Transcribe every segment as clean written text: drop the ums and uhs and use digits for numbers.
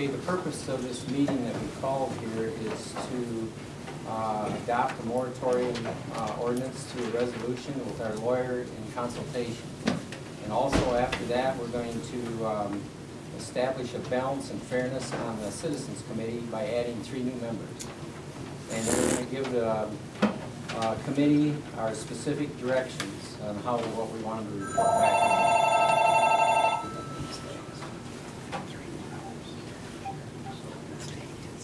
Okay, the purpose of this meeting that we called here is to adopt a moratorium ordinance to a resolution with our lawyer in consultation. And also after that, we're going to establish a balance and fairness on the Citizens Committee by adding 3 new members. And we're going to give the committee our specific directions on what we want them to report back on.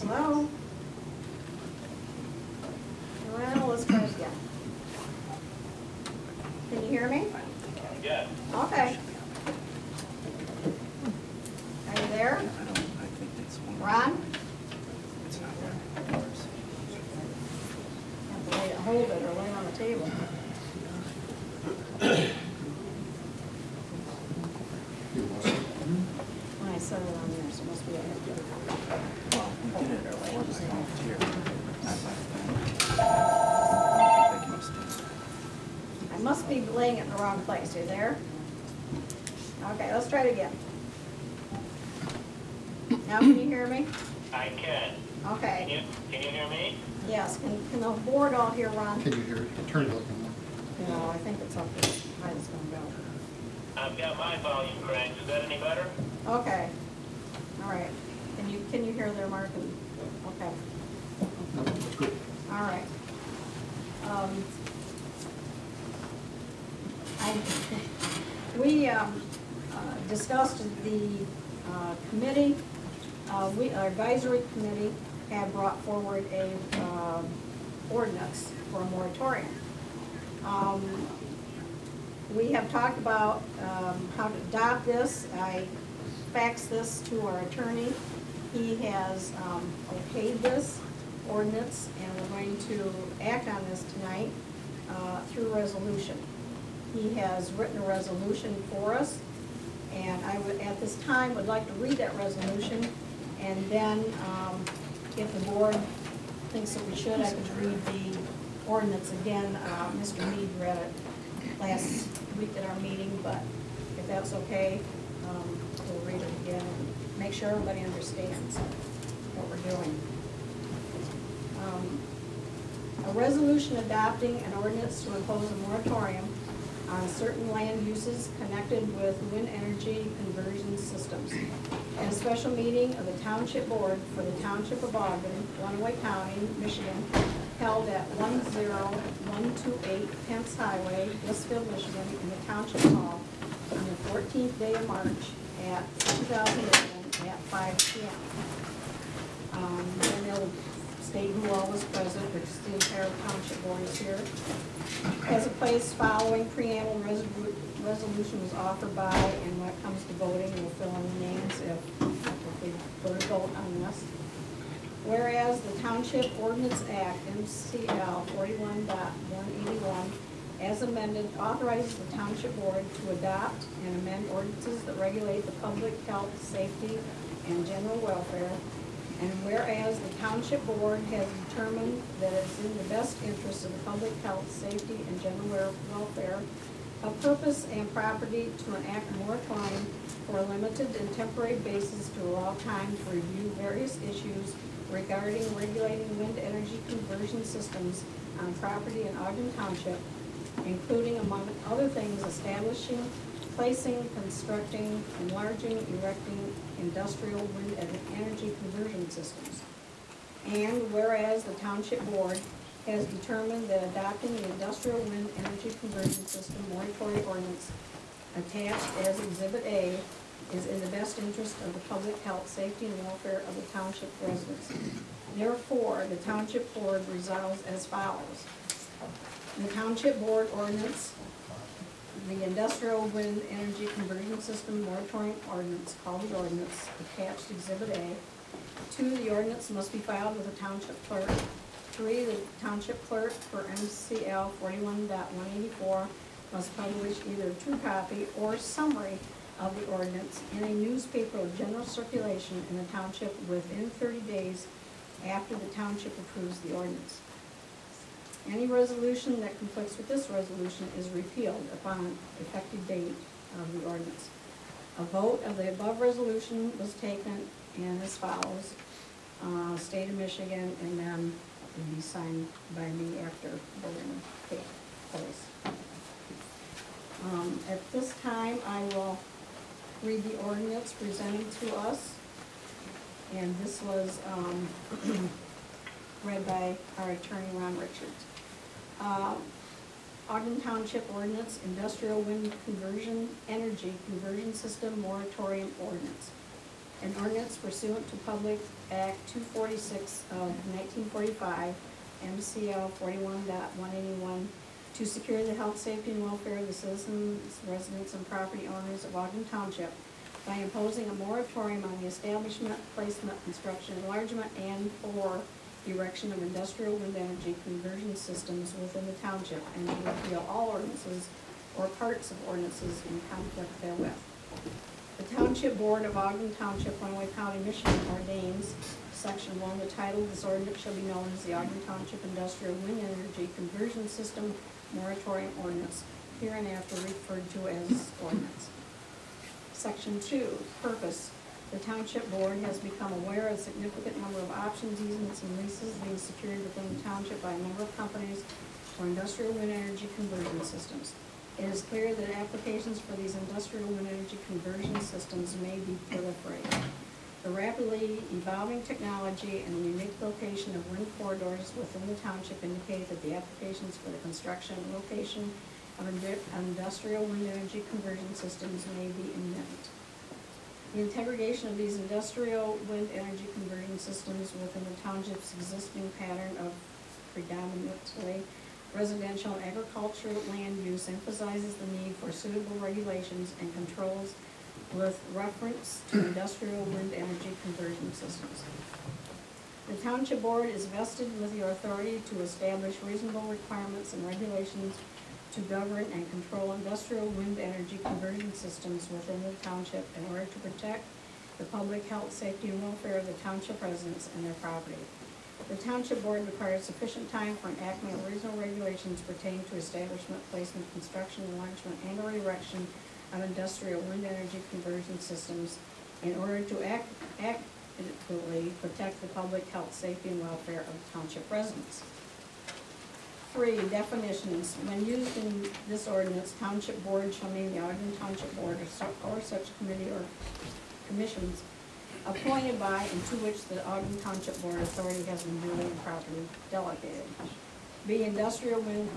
Hello? Well, let's try it again. Can you hear me? Yes. Okay. Are you there? Ron? Have to hold it or lay it on the table. When I set it on there, so it must be I must be laying it in the wrong place. Are you there? Okay, let's try it again. Now can you hear me? I can. Okay. Can you hear me? Yes. Can the board all hear Ron? Can you hear it? Turn it up more. No, I think it's up there. I just gonna go. I've got my volume cranked. Is that any better? Okay. All right. Can you hear there, Mark? Okay. No, that's good. All right. We discussed the committee. Our advisory committee had brought forward a ordinance for a moratorium. We have talked about how to adopt this. I faxed this to our attorney. He has okayed this ordinance, and we're going to act on this tonight through resolution. He has written a resolution for us, and I would, at this time, would like to read that resolution, and then if the board thinks that we should, I could read the ordinance again. Mr. Mead read it last week at our meeting, but if that's okay, we'll read it again and make sure everybody understands what we're doing. A resolution adopting an ordinance to impose a moratorium on certain land uses connected with wind energy conversion systems. And a special meeting of the Township Board for the Township of Ogden, Lenawee County, Michigan, held at 10128 Pence Highway, Blissfield, Michigan, in the Township Hall on the 14th day of March at 2011 at 5 p.m. And they'll state who all was present, which is the entire Township Board is here. As a place following preamble, resolution was offered by, and when it comes to voting, we'll fill in the names if we put a vote on this. Whereas the Township Ordinance Act, MCL 41.181, as amended, authorizes the Township Board to adopt and amend ordinances that regulate the public health, safety, and general welfare. And whereas the Township Board has determined that it's in the best interest of the public health, safety, and general welfare of purpose and property to enact a moratorium for a limited and temporary basis to allow time to review various issues regarding regulating wind energy conversion systems on property in Ogden Township, including, among other things, establishing, placing, constructing, enlarging, erecting industrial wind energy conversion systems. And whereas the Township Board has determined that adopting the industrial wind energy conversion system moratorium ordinance attached as Exhibit A is in the best interest of the public health, safety, and welfare of the Township residents. Therefore, the Township Board resolves as follows. The Township Board ordinance, the industrial wind energy conversion system moratorium ordinance, called the ordinance, attached Exhibit A. 2, the ordinance must be filed with the Township Clerk. 3, the Township Clerk for MCL 41.184 must publish either a true copy or summary of the ordinance in a newspaper of general circulation in the Township within 30 days after the Township approves the ordinance. Any resolution that conflicts with this resolution is repealed upon effective date of the ordinance. A vote of the above resolution was taken and as follows. State of Michigan, and then it'll be signed by me after we're gonna take place. At this time, I will read the ordinance presented to us. And this was read by our attorney, Ron Richards. Ogden Township Ordinance, Industrial Wind Conversion, Energy Conversion System Moratorium Ordinance. An ordinance pursuant to Public Act 246 of 1945, MCL 41.181, to secure the health, safety, and welfare of the citizens, residents, and property owners of Ogden Township by imposing a moratorium on the establishment, placement, construction, enlargement, and/or erection of industrial wind energy conversion systems within the township, and to repeal all ordinances or parts of ordinances in conflict therewith. The Township Board of Ogden Township, Illinois County, Michigan ordains, Section 1, the title of this ordinance shall be known as the Ogden Township Industrial Wind Energy Conversion System Moratorium Ordinance, hereinafter referred to as ordinance. Section 2, purpose. The Township Board has become aware of a significant number of options, easements, and leases being secured within the township by a number of companies for industrial wind energy conversion systems. It is clear that applications for these industrial wind energy conversion systems may be proliferated. The rapidly evolving technology and the unique location of wind corridors within the township indicate that the applications for the construction and location of industrial wind energy conversion systems may be imminent. The integration of these industrial wind energy conversion systems within the township's existing pattern of predominantly residential and agricultural land use emphasizes the need for suitable regulations and controls with reference to industrial wind energy conversion systems. The Township Board is vested with the authority to establish reasonable requirements and regulations to govern and control industrial wind energy conversion systems within the township in order to protect the public health, safety, and welfare of the township residents and their property. The Township Board requires sufficient time for enactment of reasonable regulations pertaining to establishment, placement, construction, enlargement, and/or erection of industrial wind energy conversion systems in order to adequately protect the public health, safety, and welfare of the township residents. 3, definitions. When used in this ordinance, Township Board shall mean the Ogden Township Board or such committee or commissions appointed by and to which the Ogden Township Board authority has been duly and properly delegated. B, industrial wind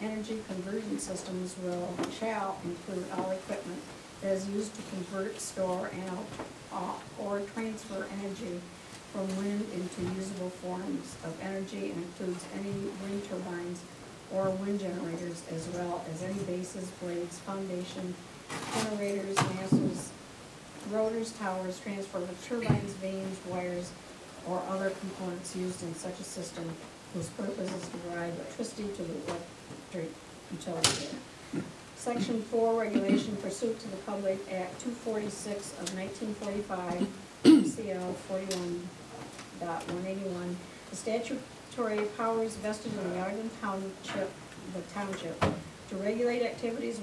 energy conversion systems shall include all equipment that is used to convert, store, and or transfer energy from wind into usable forms of energy, and includes any wind turbines or wind generators, as well as any bases, blades, foundation, generators, masts, rotors, towers, transformers, turbines, vanes, wires, or other components used in such a system whose purpose is to provide electricity to the electric utility. Section 4, regulation pursuant to the Public Act 246 of 1945, MCL 41.181, the statutory powers vested in the Ogden Township, to regulate activities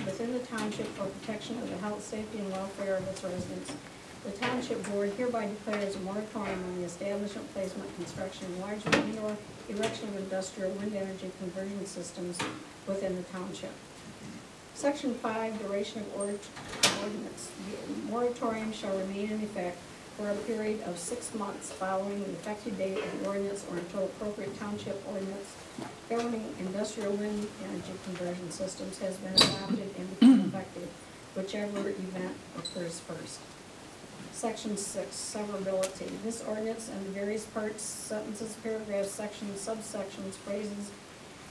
within the township for protection of the health, safety, and welfare of its residents. The Township Board hereby declares a moratorium on the establishment, placement, construction, enlargement, and/or erection of industrial wind energy conversion systems within the township. Section 5, duration of ordinance. The moratorium shall remain in effect for a period of 6 months following the effective date of the ordinance or until appropriate township ordinance governing industrial wind energy conversion systems has been adopted and become effective, whichever event occurs first. Section 6, severability. This ordinance and the various parts, sentences, paragraphs, sections, subsections, phrases,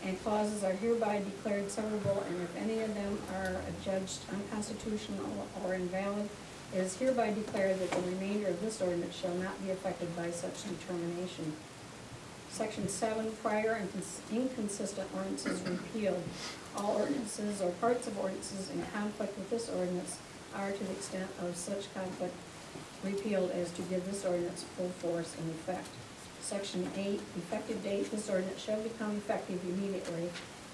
and clauses are hereby declared severable, and if any of them are adjudged unconstitutional or invalid, it is hereby declared that the remainder of this ordinance shall not be affected by such determination. Section 7, prior and inconsistent ordinances repealed. All ordinances or parts of ordinances in conflict with this ordinance are, to the extent of such conflict, repealed as to give this ordinance full force and effect. Section 8, effective date. This ordinance shall become effective immediately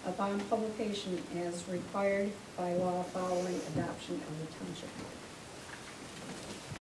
upon publication as required by law following adoption of the Township Board.